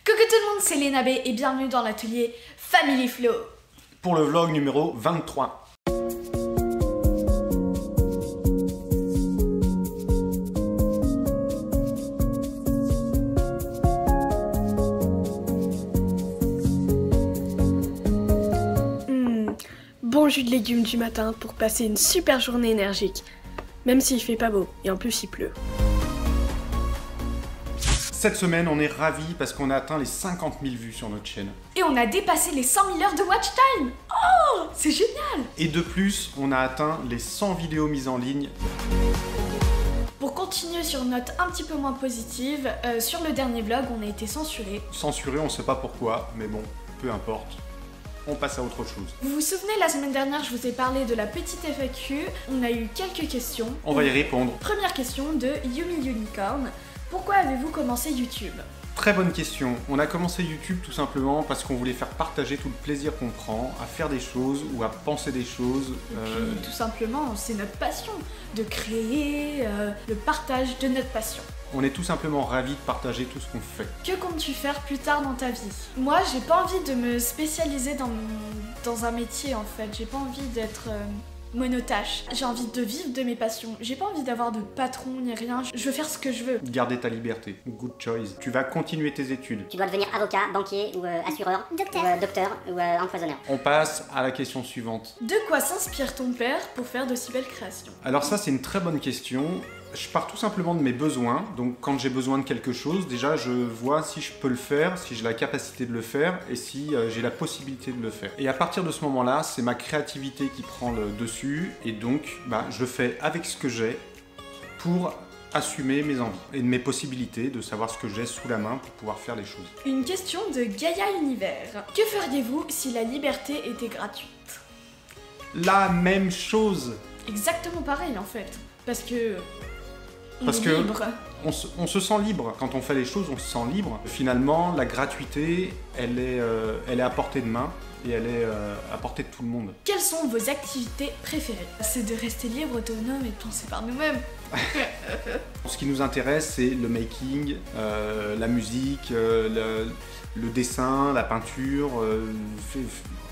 Coucou tout le monde, c'est Léna B et bienvenue dans l'atelier Family Flow. Pour le vlog numéro 23. Bon jus de légumes du matin pour passer une super journée énergique. Même s'il fait pas beau, et en plus il pleut. Cette semaine, on est ravis parce qu'on a atteint les 50 000 vues sur notre chaîne. Et on a dépassé les 100 000 heures de watch time. Oh, c'est génial. Et de plus, on a atteint les 100 vidéos mises en ligne. Pour continuer sur une note un petit peu moins positive, sur le dernier vlog, on a été censuré. Censuré, on sait pas pourquoi, mais bon, peu importe. On passe à autre chose. Vous vous souvenez, la semaine dernière, je vous ai parlé de la petite FAQ. On a eu quelques questions. On va y répondre. Première question de Yumi Unicorn. Pourquoi avez-vous commencé YouTube? Très bonne question. On a commencé YouTube tout simplement parce qu'on voulait faire partager tout le plaisir qu'on prend à faire des choses ou à penser des choses. Et puis, tout simplement, c'est notre passion de créer le partage de notre passion. On est tout simplement ravis de partager tout ce qu'on fait. Que comptes-tu faire plus tard dans ta vie? Moi, j'ai pas envie de me spécialiser dans un métier en fait. J'ai pas envie d'être monotâche. J'ai envie de vivre de mes passions. J'ai pas envie d'avoir de patron ni rien. Je veux faire ce que je veux. Garder ta liberté. Good choice. Tu vas continuer tes études. Tu dois devenir avocat, banquier ou assureur, docteur ou empoisonneur. On passe à la question suivante. De quoi s'inspire ton père pour faire de si belles créations? Alors ça, c'est une très bonne question. Je pars tout simplement de mes besoins. Donc quand j'ai besoin de quelque chose, déjà je vois si je peux le faire, si j'ai la capacité de le faire et si j'ai la possibilité de le faire. Et à partir de ce moment-là, c'est ma créativité qui prend le dessus et donc je fais avec ce que j'ai pour assumer mes envies et mes possibilités, de savoir ce que j'ai sous la main pour pouvoir faire les choses. Une question de Gaïa Univers. Que feriez-vous si la liberté était gratuite? La même chose. Exactement pareil en fait. Parce que libre. On se sent libre. Quand on fait les choses, on se sent libre. Finalement, la gratuité, elle est à portée de main et elle est à portée de tout le monde. Quelles sont vos activités préférées? C'est de rester libre, autonome et de penser par nous-mêmes. Ce qui nous intéresse, c'est le making, la musique, le dessin, la peinture,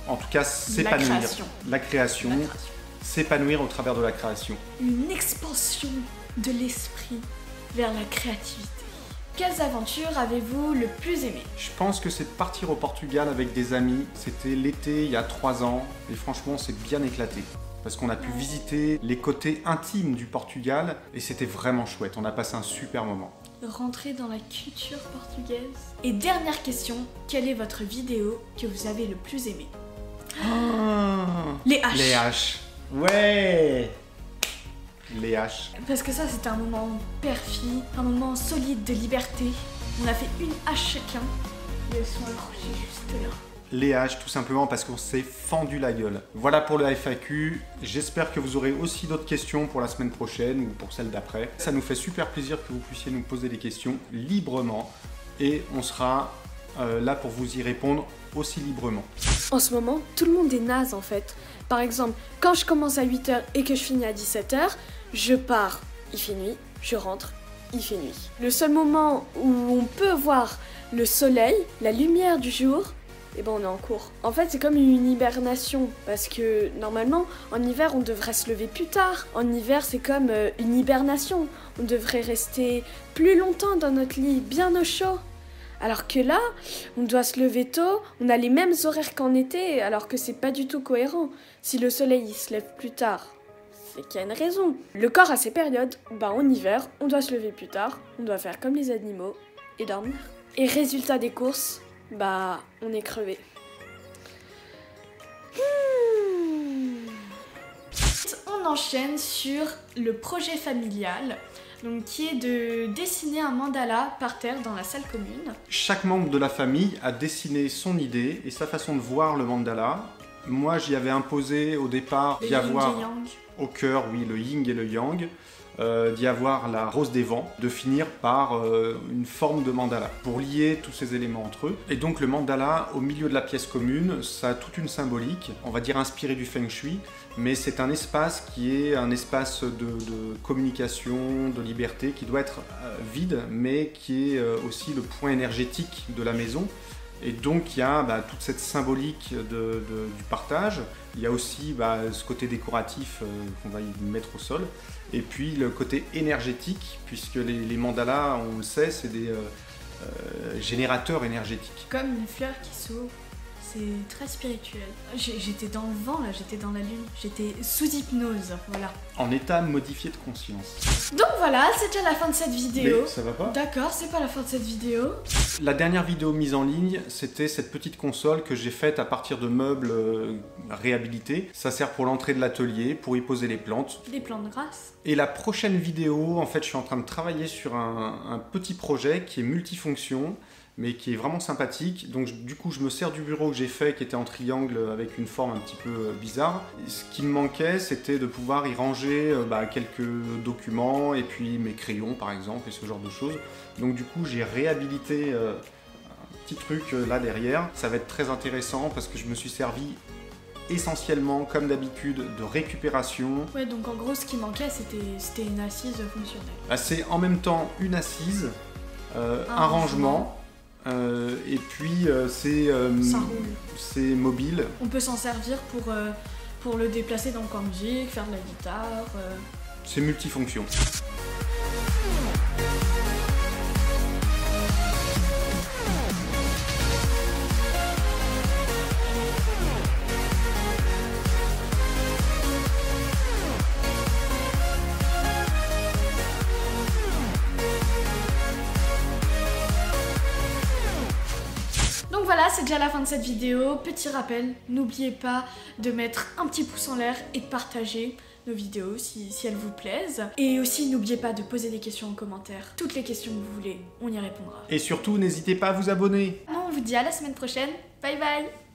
en tout cas s'épanouir. La création. S'épanouir au travers de la création. Une expansion de l'esprit vers la créativité. Quelles aventures avez-vous le plus aimé? Je pense que c'est de partir au Portugal avec des amis. C'était l'été il y a 3 ans et franchement c'est bien éclaté. Parce qu'on a pu visiter les côtés intimes du Portugal et c'était vraiment chouette. On a passé un super moment. Rentrer dans la culture portugaise. Et dernière question, quelle est votre vidéo que vous avez le plus aimé? Les haches. Les haches. Ouais. Les haches. Parce que ça, c'était un moment père-fille, un moment solide de liberté. On a fait une hache chacun et elles sont accrochées juste là. Les haches, tout simplement parce qu'on s'est fendu la gueule. Voilà pour le FAQ. J'espère que vous aurez aussi d'autres questions pour la semaine prochaine ou pour celle d'après. Ça nous fait super plaisir que vous puissiez nous poser des questions librement et on sera là pour vous y répondre aussi librement. En ce moment, tout le monde est naze en fait. Par exemple, quand je commence à 8h et que je finis à 17h, je pars, il fait nuit, je rentre, il fait nuit. Le seul moment où on peut voir le soleil, la lumière du jour, on est en cours. En fait, c'est comme une hibernation, parce que normalement, en hiver, on devrait se lever plus tard. En hiver, c'est comme une hibernation. On devrait rester plus longtemps dans notre lit, bien au chaud. Alors que là, on doit se lever tôt, on a les mêmes horaires qu'en été, alors que c'est pas du tout cohérent. Si le soleil il se lève plus tard, c'est qu'il y a une raison. Le corps a ses périodes. En hiver, on doit se lever plus tard, on doit faire comme les animaux et dormir. Et résultat des courses, on est crevé. On enchaîne sur le projet familial. Donc, qui est de dessiner un mandala par terre dans la salle commune. Chaque membre de la famille a dessiné son idée et sa façon de voir le mandala. Moi, j'y avais imposé au départ d'y avoir au cœur, oui, le yin et le yang. d'y avoir la rose des vents, de finir par une forme de mandala, pour lier tous ces éléments entre eux. Et donc le mandala, au milieu de la pièce commune, ça a toute une symbolique, on va dire inspirée du Feng Shui, mais c'est un espace qui est un espace de communication, de liberté, qui doit être vide, mais qui est aussi le point énergétique de la maison. Et donc il y a toute cette symbolique du partage, il y a aussi ce côté décoratif qu'on va y mettre au sol, et puis le côté énergétique, puisque les mandalas, on le sait, c'est des générateurs énergétiques. Comme une fleur qui s'ouvre, c'est très spirituel. J'étais dans le vent là, j'étais dans la lune, j'étais sous hypnose, voilà. En état modifié de conscience. Donc voilà, c'est déjà la fin de cette vidéo. Mais ça va pas? D'accord, c'est pas la fin de cette vidéo. La dernière vidéo mise en ligne, c'était cette petite console que j'ai faite à partir de meubles réhabilités. Ça sert pour l'entrée de l'atelier, pour y poser les plantes. Des plantes grasses. Et la prochaine vidéo, en fait, je suis en train de travailler sur un petit projet qui est multifonction, mais qui est vraiment sympathique. Donc du coup, je me sers du bureau que j'ai fait, qui était en triangle avec une forme un petit peu bizarre. Et ce qui me manquait, c'était de pouvoir y ranger quelques documents, et puis mes crayons par exemple, et ce genre de choses. Donc du coup, j'ai réhabilité un petit truc là derrière. Ça va être très intéressant parce que je me suis servi essentiellement, comme d'habitude, de récupération. Ouais, donc en gros, ce qui manquait, c'était une assise fonctionnelle. C'est en même temps une assise, un rangement. Et puis c'est mobile. On peut s'en servir pour le déplacer dans le coin musique, faire de la guitare. C'est multifonction. Voilà, c'est déjà la fin de cette vidéo. Petit rappel, n'oubliez pas de mettre un petit pouce en l'air et de partager nos vidéos si elles vous plaisent. Et aussi, n'oubliez pas de poser des questions en commentaire. Toutes les questions que vous voulez, on y répondra. Et surtout, n'hésitez pas à vous abonner. On vous dit à la semaine prochaine. Bye bye.